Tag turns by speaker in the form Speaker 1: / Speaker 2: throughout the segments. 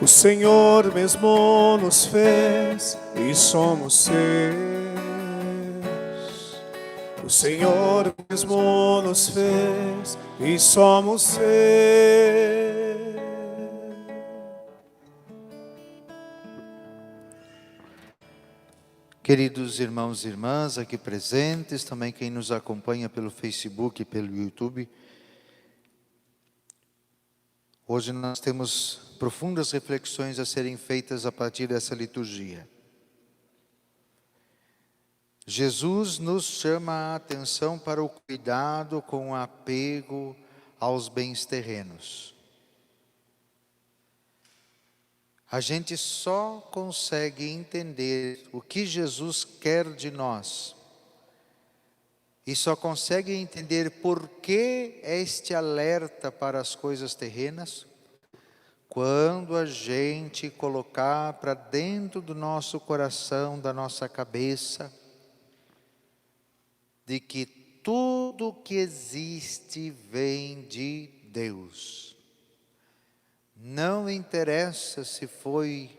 Speaker 1: O Senhor mesmo nos fez e somos seus. O Senhor mesmo nos fez e somos seus.
Speaker 2: Queridos irmãos e irmãs aqui presentes, também quem nos acompanha pelo Facebook e pelo YouTube, hoje nós temos profundas reflexões a serem feitas a partir dessa liturgia. Jesus nos chama a atenção para o cuidado com o apego aos bens terrenos. A gente só consegue entender o que Jesus quer de nós e só consegue entender por que este alerta para as coisas terrenas quando a gente colocar para dentro do nosso coração, da nossa cabeça, de que tudo que existe vem de Deus. Não interessa se foi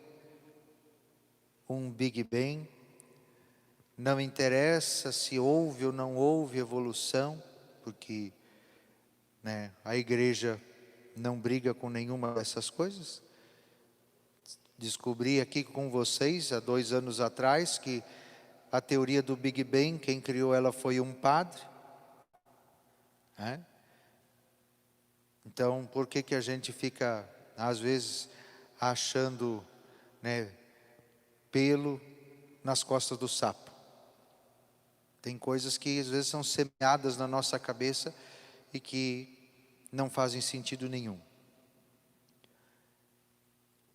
Speaker 2: um Big Bang, não interessa se houve ou não houve evolução, porque a igreja não briga com nenhuma dessas coisas. Descobri aqui com vocês, há 2 anos atrás, que a teoria do Big Bang, quem criou ela foi um padre. Então, por que a gente fica, às vezes, achando pelo nas costas do sapo? Tem coisas que às vezes são semeadas na nossa cabeça e que não fazem sentido nenhum.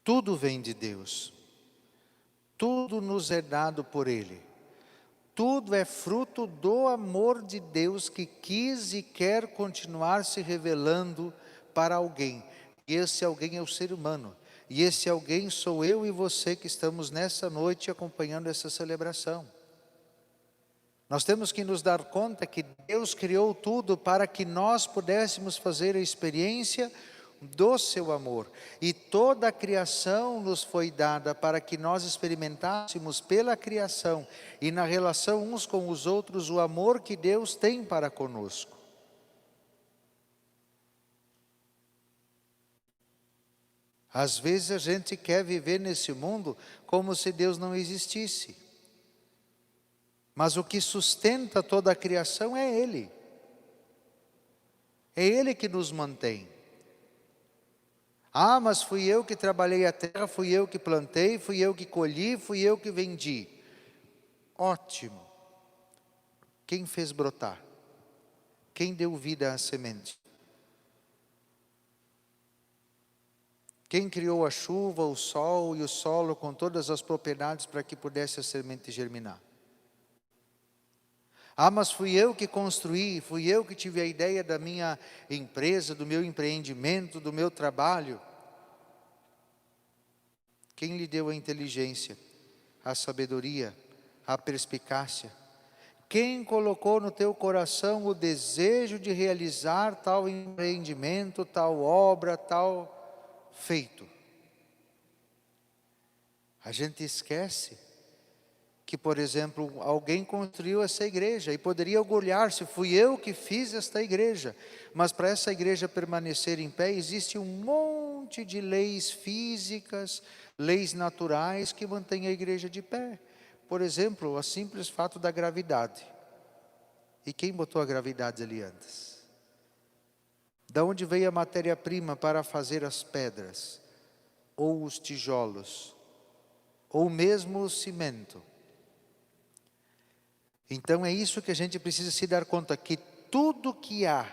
Speaker 2: Tudo vem de Deus. Tudo nos é dado por Ele. Tudo é fruto do amor de Deus que quis e quer continuar se revelando para alguém. E esse alguém é o ser humano. E esse alguém sou eu e você que estamos nessa noite acompanhando essa celebração. Nós temos que nos dar conta que Deus criou tudo para que nós pudéssemos fazer a experiência do seu amor. E toda a criação nos foi dada para que nós experimentássemos pela criação e na relação uns com os outros o amor que Deus tem para conosco. Às vezes a gente quer viver nesse mundo como se Deus não existisse. Mas o que sustenta toda a criação é Ele. É Ele que nos mantém. Ah, mas fui eu que trabalhei a terra, fui eu que plantei, fui eu que colhi, fui eu que vendi. Ótimo. Quem fez brotar? Quem deu vida à semente? Quem criou a chuva, o sol e o solo com todas as propriedades para que pudesse a semente germinar? Ah, mas fui eu que construí, fui eu que tive a ideia da minha empresa, do meu empreendimento, do meu trabalho. Quem lhe deu a inteligência, a sabedoria, a perspicácia? Quem colocou no teu coração o desejo de realizar tal empreendimento, tal obra, tal feito? A gente esquece que, por exemplo, alguém construiu essa igreja e poderia orgulhar-se, fui eu que fiz esta igreja. Mas para essa igreja permanecer em pé, existe um monte de leis físicas, leis naturais que mantêm a igreja de pé. Por exemplo, o simples fato da gravidade. E quem botou a gravidade ali antes? Da onde veio a matéria-prima para fazer as pedras? Ou os tijolos? Ou mesmo o cimento? Então é isso que a gente precisa se dar conta, que tudo que há,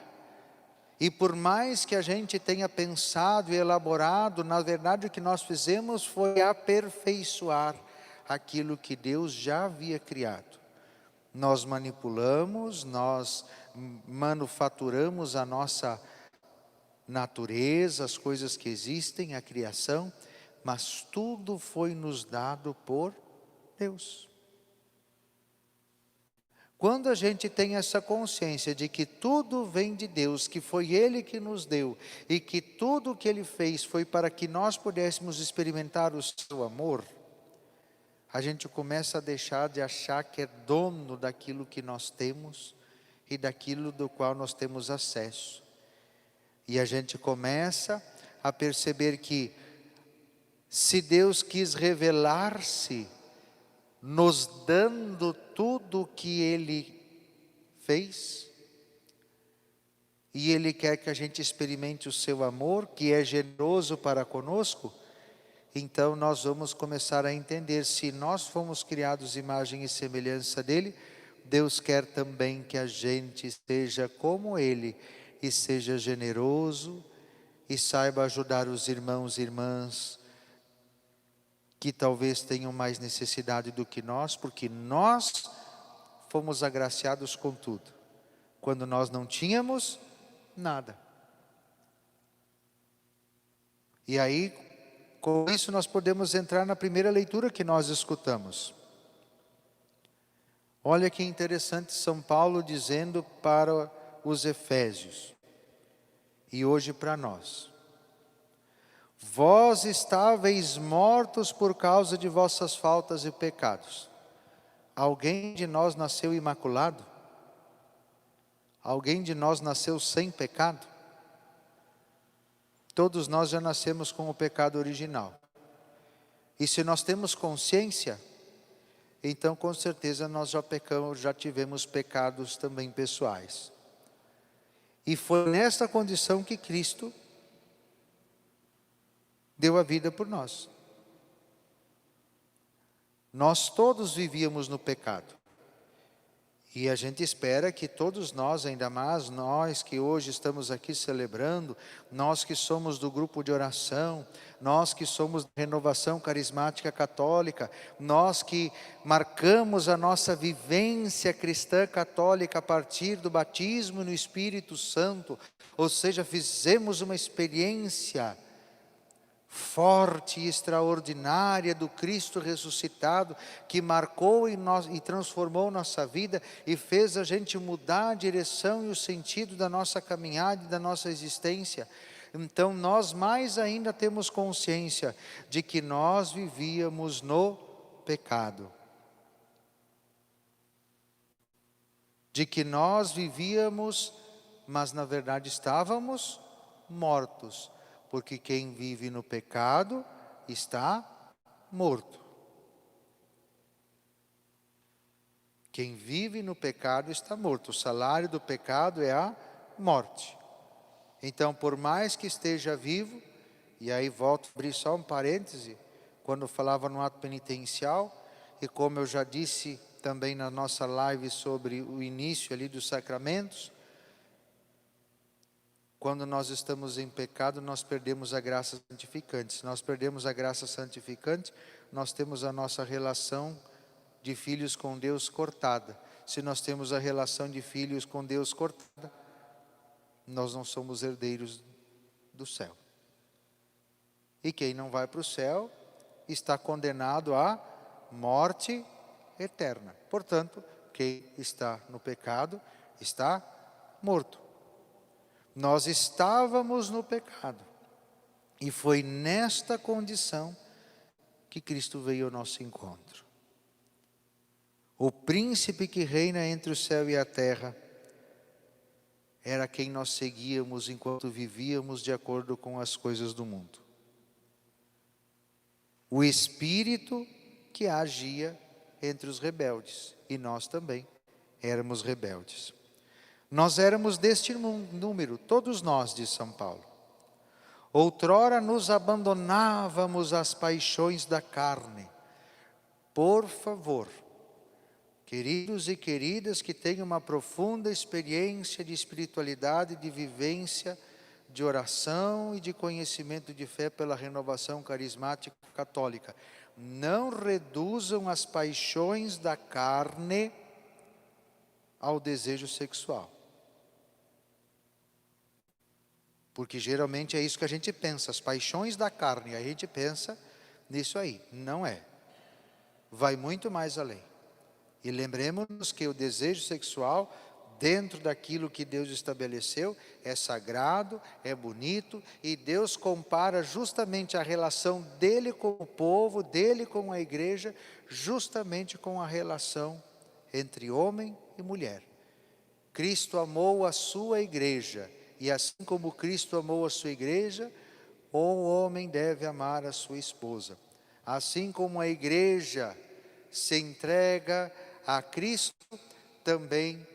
Speaker 2: e por mais que a gente tenha pensado e elaborado, na verdade o que nós fizemos foi aperfeiçoar aquilo que Deus já havia criado. Nós manipulamos, nós manufaturamos a nossa natureza, as coisas que existem, a criação, mas tudo foi nos dado por Deus. Quando a gente tem essa consciência de que tudo vem de Deus, que foi Ele que nos deu, e que tudo o que Ele fez foi para que nós pudéssemos experimentar o seu amor, a gente começa a deixar de achar que é dono daquilo que nós temos e daquilo do qual nós temos acesso. E a gente começa a perceber que, se Deus quis revelar-se, nos dando tudo o que Ele fez, e Ele quer que a gente experimente o seu amor, que é generoso para conosco, então nós vamos começar a entender, se nós fomos criados imagem e semelhança dEle, Deus quer também que a gente seja como Ele, e seja generoso, e saiba ajudar os irmãos e irmãs, que talvez tenham mais necessidade do que nós, porque nós fomos agraciados com tudo, quando nós não tínhamos nada. E aí, com isso nós podemos entrar na primeira leitura que nós escutamos. Olha que interessante São Paulo dizendo para os Efésios, e hoje para nós: vós estáveis mortos por causa de vossas faltas e pecados. Alguém de nós nasceu imaculado? Alguém de nós nasceu sem pecado? Todos nós já nascemos com o pecado original. E se nós temos consciência, então com certeza nós já pecamos, já tivemos pecados também pessoais. E foi nesta condição que Cristo deu a vida por nós. Nós todos vivíamos no pecado. E a gente espera que todos nós, ainda mais nós que hoje estamos aqui celebrando, nós que somos do grupo de oração, nós que somos da Renovação Carismática Católica, nós que marcamos a nossa vivência cristã católica a partir do batismo no Espírito Santo, ou seja, fizemos uma experiência forte e extraordinária do Cristo ressuscitado, que marcou em nós e transformou nossa vida e fez a gente mudar a direção e o sentido da nossa caminhada e da nossa existência. Então nós mais ainda temos consciência de que nós vivíamos no pecado, de que nós vivíamos, mas na verdade estávamos mortos. Porque quem vive no pecado está morto. Quem vive no pecado está morto. O salário do pecado é a morte. Então, por mais que esteja vivo, e aí volto a abrir só um parêntese, quando eu falava no ato penitencial, e como eu já disse também na nossa live sobre o início ali dos sacramentos, quando nós estamos em pecado, nós perdemos a graça santificante. Se nós perdemos a graça santificante, nós temos a nossa relação de filhos com Deus cortada. Se nós temos a relação de filhos com Deus cortada, nós não somos herdeiros do céu. E quem não vai para o céu está condenado à morte eterna. Portanto, quem está no pecado está morto. Nós estávamos no pecado, e foi nesta condição que Cristo veio ao nosso encontro. O príncipe que reina entre o céu e a terra era quem nós seguíamos enquanto vivíamos de acordo com as coisas do mundo. O espírito que agia entre os rebeldes, e nós também éramos rebeldes. Nós éramos deste número, todos nós, diz São Paulo. Outrora nos abandonávamos às paixões da carne. Por favor, queridos e queridas que tenham uma profunda experiência de espiritualidade, de vivência, de oração e de conhecimento de fé pela Renovação Carismática Católica, não reduzam as paixões da carne ao desejo sexual. Porque geralmente é isso que a gente pensa, as paixões da carne, a gente pensa nisso aí. Não é. Vai muito mais além. E lembremos-nos que o desejo sexual, dentro daquilo que Deus estabeleceu, é sagrado, é bonito, e Deus compara justamente a relação dele com o povo, dele com a igreja, justamente com a relação entre homem e mulher. Cristo amou a sua igreja, e assim como Cristo amou a sua igreja, o homem deve amar a sua esposa. Assim como a igreja se entrega a Cristo, também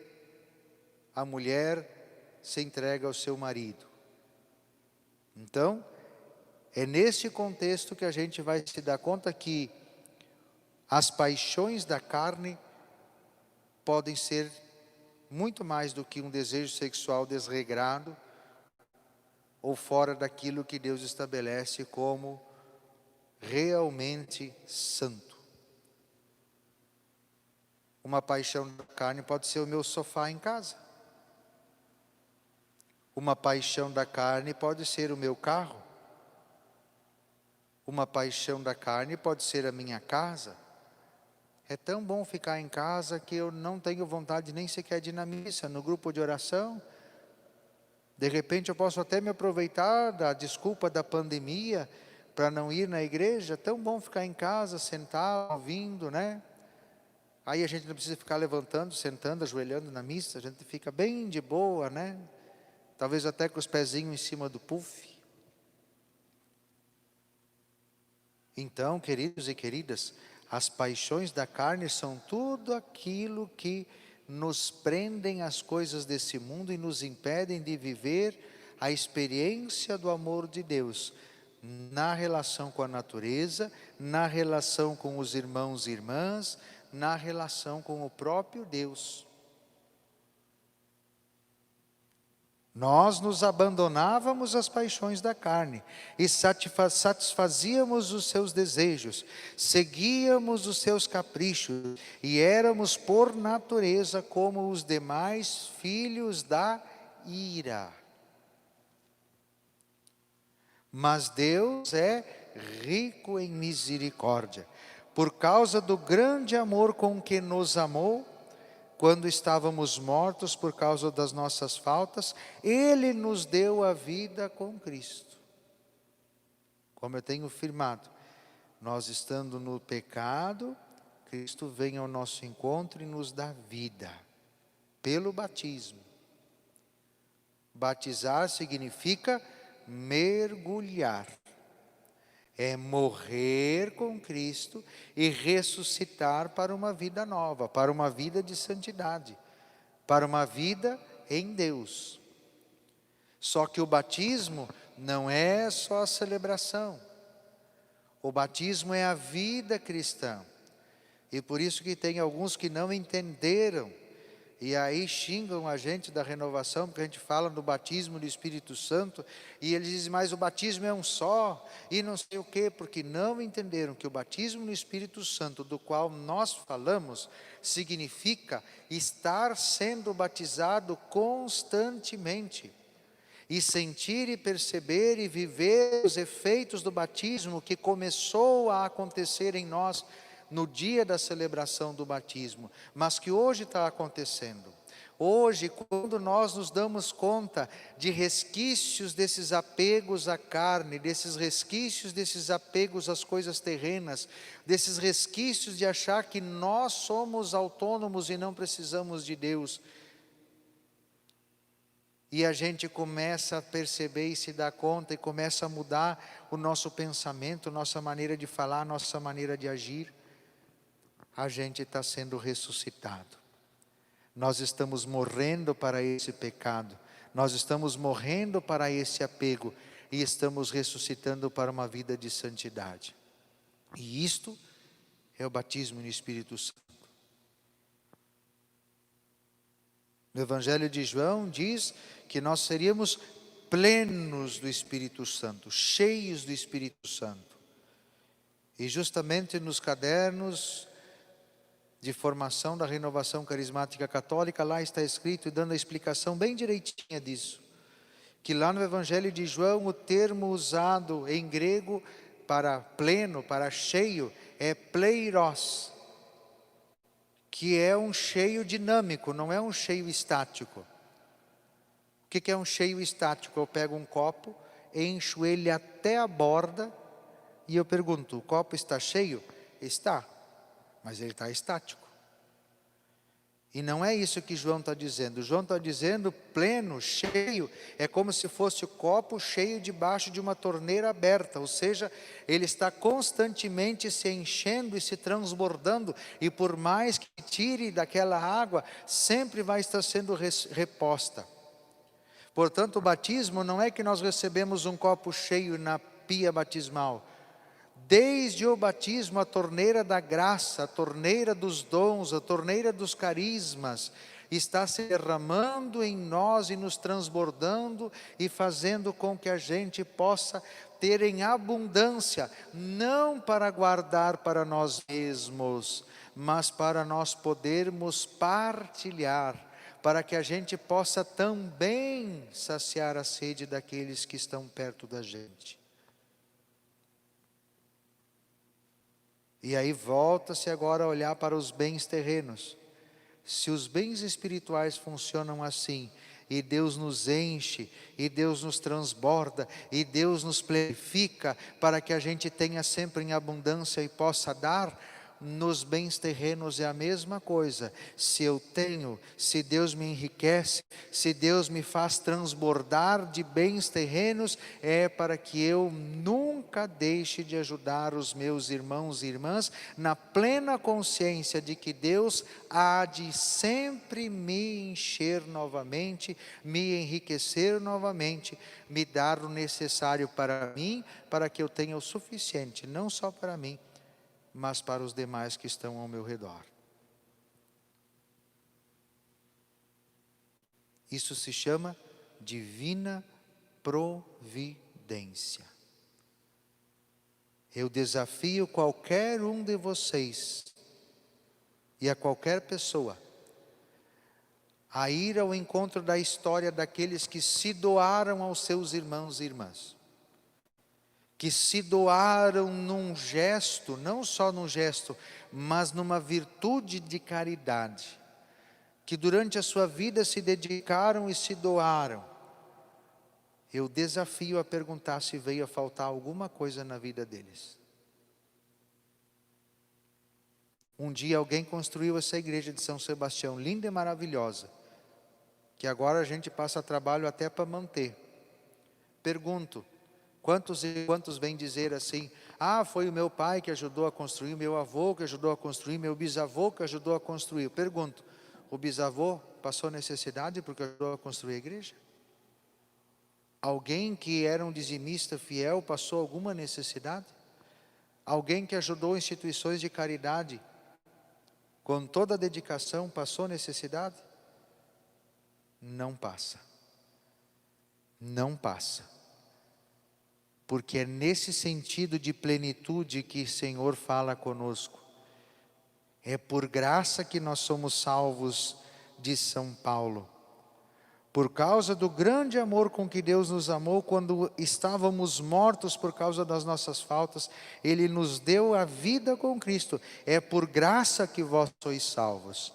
Speaker 2: a mulher se entrega ao seu marido. Então, é nesse contexto que a gente vai se dar conta que as paixões da carne podem ser muito mais do que um desejo sexual desregrado ou fora daquilo que Deus estabelece como realmente santo. Uma paixão da carne pode ser o meu sofá em casa. Uma paixão da carne pode ser o meu carro. Uma paixão da carne pode ser a minha casa. É tão bom ficar em casa que eu não tenho vontade nem sequer de ir na missa, no grupo de oração. De repente eu posso até me aproveitar da desculpa da pandemia para não ir na igreja. É tão bom ficar em casa, sentado, ouvindo, né? Aí a gente não precisa ficar levantando, sentando, ajoelhando na missa. A gente fica bem de boa, né? Talvez até com os pezinhos em cima do puff. Então, queridos e queridas, as paixões da carne são tudo aquilo que nos prendem às coisas desse mundo e nos impedem de viver a experiência do amor de Deus na relação com a natureza, na relação com os irmãos e irmãs, na relação com o próprio Deus. Nós nos abandonávamos às paixões da carne e satisfazíamos os seus desejos, seguíamos os seus caprichos e éramos por natureza como os demais filhos da ira. Mas Deus é rico em misericórdia, por causa do grande amor com que nos amou. Quando estávamos mortos por causa das nossas faltas, Ele nos deu a vida com Cristo. Como eu tenho afirmado, nós estando no pecado, Cristo vem ao nosso encontro e nos dá vida, pelo batismo. Batizar significa mergulhar. É morrer com Cristo e ressuscitar para uma vida nova, para uma vida de santidade, para uma vida em Deus. Só que o batismo não é só a celebração. O batismo é a vida cristã. E por isso que tem alguns que não entenderam. E aí xingam a gente da renovação, porque a gente fala do batismo do Espírito Santo, e eles dizem, mas o batismo é um só, e não sei o quê, porque não entenderam que o batismo no Espírito Santo, do qual nós falamos, significa estar sendo batizado constantemente, e sentir e perceber e viver os efeitos do batismo que começou a acontecer em nós, no dia da celebração do batismo, mas que hoje está acontecendo. Hoje, quando nós nos damos conta de resquícios desses apegos à carne, desses resquícios desses apegos às coisas terrenas, desses resquícios de achar que nós somos autônomos e não precisamos de Deus, e a gente começa a perceber e se dá conta e começa a mudar o nosso pensamento, nossa maneira de falar, nossa maneira de agir, a gente está sendo ressuscitado. Nós estamos morrendo para esse pecado, nós estamos morrendo para esse apego e estamos ressuscitando para uma vida de santidade. E isto é o batismo no Espírito Santo. No Evangelho de João diz que nós seríamos plenos do Espírito Santo, cheios do Espírito Santo. E justamente nos cadernos de formação da Renovação Carismática Católica, lá está escrito e dando a explicação bem direitinha disso, que lá no Evangelho de João o termo usado em grego para pleno, para cheio, é pleiros. que é um cheio dinâmico, não é um cheio estático. O que é um cheio estático? Eu pego um copo, encho ele até a borda e eu pergunto: o copo está cheio? Está, mas ele está estático. E não é isso que João está dizendo. João está dizendo pleno, cheio, é como se fosse o copo cheio debaixo de uma torneira aberta, ou seja, ele está constantemente se enchendo e se transbordando, e por mais que tire daquela água, sempre vai estar sendo reposta. Portanto, o batismo não é que nós recebemos um copo cheio na pia batismal. Desde o batismo, a torneira da graça, a torneira dos dons, a torneira dos carismas, está se derramando em nós e nos transbordando e fazendo com que a gente possa ter em abundância, não para guardar para nós mesmos, mas para nós podermos partilhar, para que a gente possa também saciar a sede daqueles que estão perto da gente. E aí volta-se agora a olhar para os bens terrenos. Se os bens espirituais funcionam assim, e Deus nos enche, e Deus nos transborda, e Deus nos plenifica, para que a gente tenha sempre em abundância e possa dar, nos bens terrenos é a mesma coisa. Se eu tenho, se Deus me enriquece, se Deus me faz transbordar de bens terrenos, é para que eu nunca deixe de ajudar os meus irmãos e irmãs, na plena consciência de que Deus há de sempre me encher novamente, me enriquecer novamente, me dar o necessário para mim, para que eu tenha o suficiente, não só para mim, mas para os demais que estão ao meu redor. Isso se chama divina providência. Eu desafio qualquer um de vocês e a qualquer pessoa a ir ao encontro da história daqueles que se doaram aos seus irmãos e irmãs, que se doaram num gesto, não só num gesto, mas numa virtude de caridade, que durante a sua vida se dedicaram e se doaram. Eu desafio a perguntar se veio a faltar alguma coisa na vida deles. Um dia alguém construiu essa igreja de São Sebastião, linda e maravilhosa, que agora a gente passa trabalho até para manter. Pergunto: quantos vêm dizer assim: ah, foi o meu pai que ajudou a construir, meu avô que ajudou a construir, meu bisavô que ajudou a construir? Eu pergunto: o bisavô passou necessidade porque ajudou a construir a igreja? Alguém que era um dizimista fiel passou alguma necessidade? Alguém que ajudou instituições de caridade com toda a dedicação passou necessidade? Não passa. Não passa. Porque é nesse sentido de plenitude que o Senhor fala conosco. É por graça que nós somos salvos, diz São Paulo. Por causa do grande amor com que Deus nos amou, quando estávamos mortos por causa das nossas faltas, Ele nos deu a vida com Cristo. É por graça que vós sois salvos.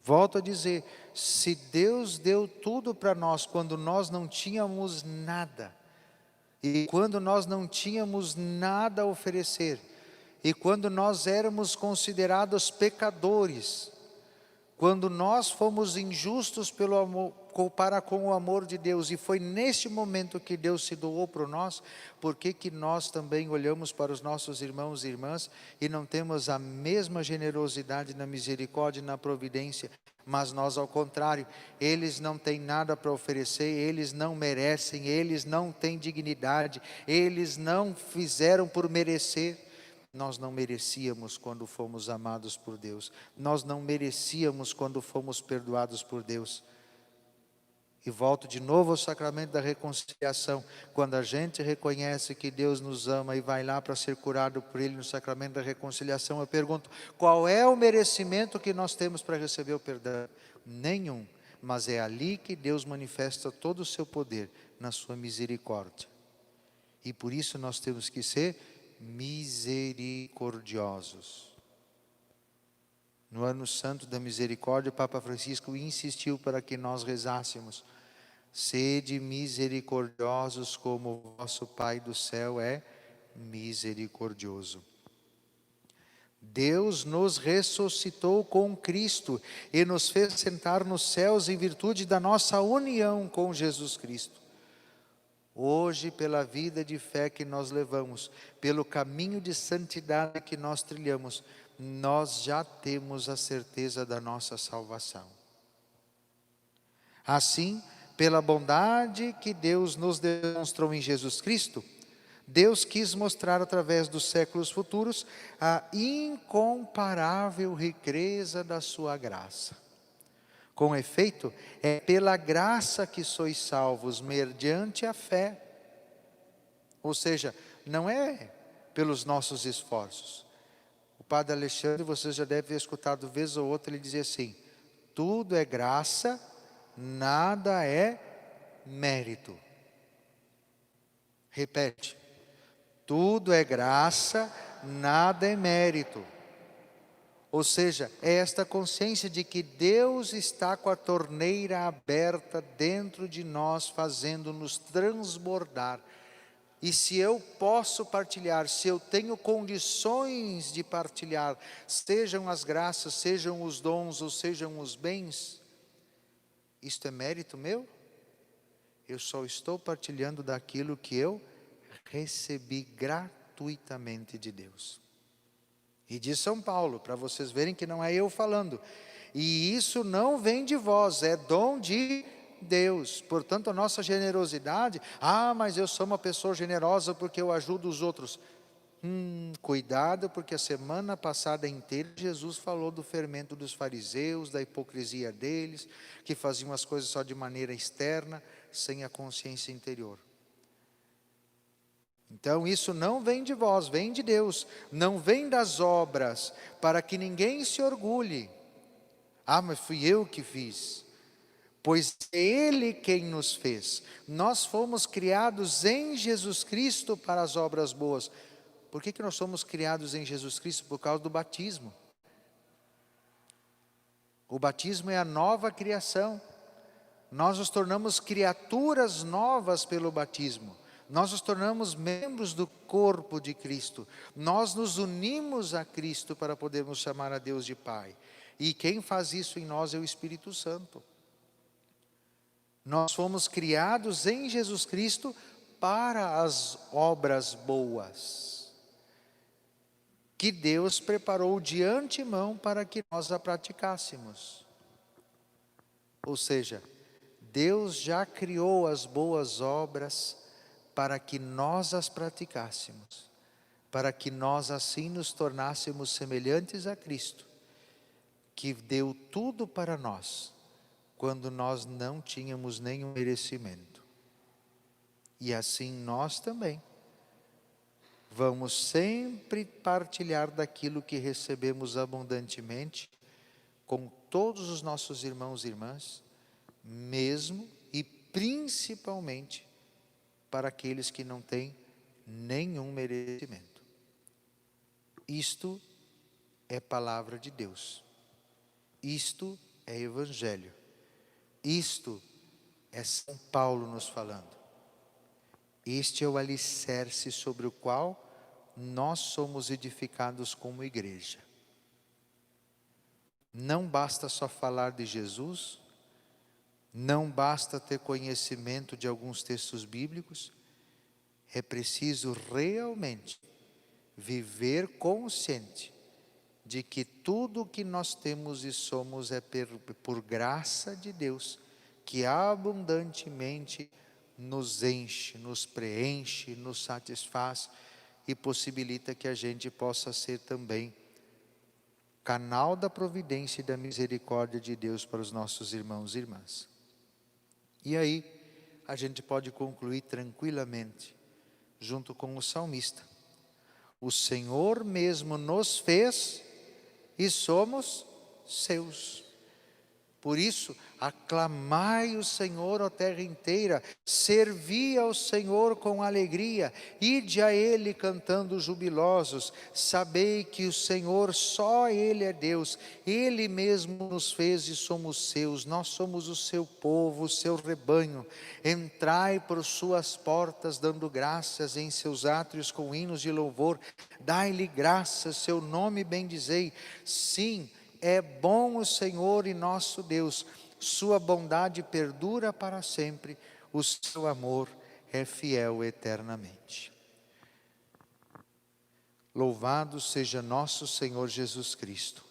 Speaker 2: Volto a dizer, se Deus deu tudo para nós quando nós não tínhamos nada, e quando nós não tínhamos nada a oferecer, e quando nós éramos considerados pecadores, quando nós fomos injustos pelo amor, para com o amor de Deus, e foi neste momento que Deus se doou para nós, por que nós também olhamos para os nossos irmãos e irmãs e não temos a mesma generosidade na misericórdia e na providência? Mas nós, ao contrário, eles não têm nada para oferecer, eles não merecem, eles não têm dignidade, eles não fizeram por merecer. Nós não merecíamos quando fomos amados por Deus. Nós não merecíamos quando fomos perdoados por Deus. E volto de novo ao sacramento da reconciliação. Quando a gente reconhece que Deus nos ama e vai lá para ser curado por Ele no sacramento da reconciliação, eu pergunto: qual é o merecimento que nós temos para receber o perdão? Nenhum. Mas é ali que Deus manifesta todo o seu poder, na sua misericórdia. E por isso nós temos que ser misericordiosos. No Ano Santo da Misericórdia, o Papa Francisco insistiu para que nós rezássemos: sede misericordiosos como o vosso Pai do céu é misericordioso. Deus nos ressuscitou com Cristo e nos fez sentar nos céus em virtude da nossa união com Jesus Cristo. Hoje, pela vida de fé que nós levamos, pelo caminho de santidade que nós trilhamos, nós já temos a certeza da nossa salvação. Assim, pela bondade que Deus nos demonstrou em Jesus Cristo, Deus quis mostrar através dos séculos futuros a incomparável riqueza da sua graça. Com efeito, é pela graça que sois salvos, mediante a fé. Ou seja, não é pelos nossos esforços. O Padre Alexandre, vocês já devem ter escutado vez ou outra, ele dizia assim: tudo é graça, nada é mérito. Repete: tudo é graça, nada é mérito. Ou seja, é esta consciência de que Deus está com a torneira aberta dentro de nós, fazendo-nos transbordar. E se eu posso partilhar, se eu tenho condições de partilhar, sejam as graças, sejam os dons ou sejam os bens, isto é mérito meu? Eu só estou partilhando daquilo que eu recebi gratuitamente de Deus. E diz São Paulo, para vocês verem que não é eu falando: e isso não vem de vós, é dom de Deus. Portanto, a nossa generosidade: mas eu sou uma pessoa generosa porque eu ajudo os outros. Cuidado, porque a semana passada inteira Jesus falou do fermento dos fariseus, da hipocrisia deles, que faziam as coisas só de maneira externa, sem a consciência interior. Então isso não vem de vós, vem de Deus, não vem das obras, para que ninguém se orgulhe. Mas fui eu que fiz. Pois é Ele quem nos fez. Nós fomos criados em Jesus Cristo para as obras boas. Por que nós somos criados em Jesus Cristo? Por causa do batismo. O batismo é a nova criação. Nós nos tornamos criaturas novas pelo batismo. Nós nos tornamos membros do corpo de Cristo. Nós nos unimos a Cristo para podermos chamar a Deus de Pai. E quem faz isso em nós é o Espírito Santo. Nós fomos criados em Jesus Cristo para as obras boas, que Deus preparou de antemão para que nós a praticássemos. Ou seja, Deus já criou as boas obras para que nós as praticássemos, para que nós assim nos tornássemos semelhantes a Cristo, que deu tudo para nós, quando nós não tínhamos nenhum merecimento. E assim nós também vamos sempre partilhar daquilo que recebemos abundantemente com todos os nossos irmãos e irmãs, mesmo e principalmente para aqueles que não têm nenhum merecimento. Isto é palavra de Deus. Isto é Evangelho. Isto é São Paulo nos falando. Este é o alicerce sobre o qual nós somos edificados como igreja. Não basta só falar de Jesus, não basta ter conhecimento de alguns textos bíblicos, é preciso realmente viver consciente de que tudo o que nós temos e somos é por graça de Deus, que abundantemente nos enche, nos preenche, nos satisfaz e possibilita que a gente possa ser também canal da providência e da misericórdia de Deus para os nossos irmãos e irmãs. E aí, a gente pode concluir tranquilamente, junto com o salmista: o Senhor mesmo nos fez e somos seus. Por isso, aclamai o Senhor, ó terra inteira, servi ao Senhor com alegria, ide a Ele cantando jubilosos, sabei que o Senhor, só Ele é Deus, Ele mesmo nos fez e somos seus, nós somos o seu povo, o seu rebanho. Entrai por suas portas dando graças, em seus átrios com hinos de louvor, dai-lhe graças, seu nome bendizei. Sim, é bom o Senhor e nosso Deus, sua bondade perdura para sempre, o seu amor é fiel eternamente. Louvado seja nosso Senhor Jesus Cristo,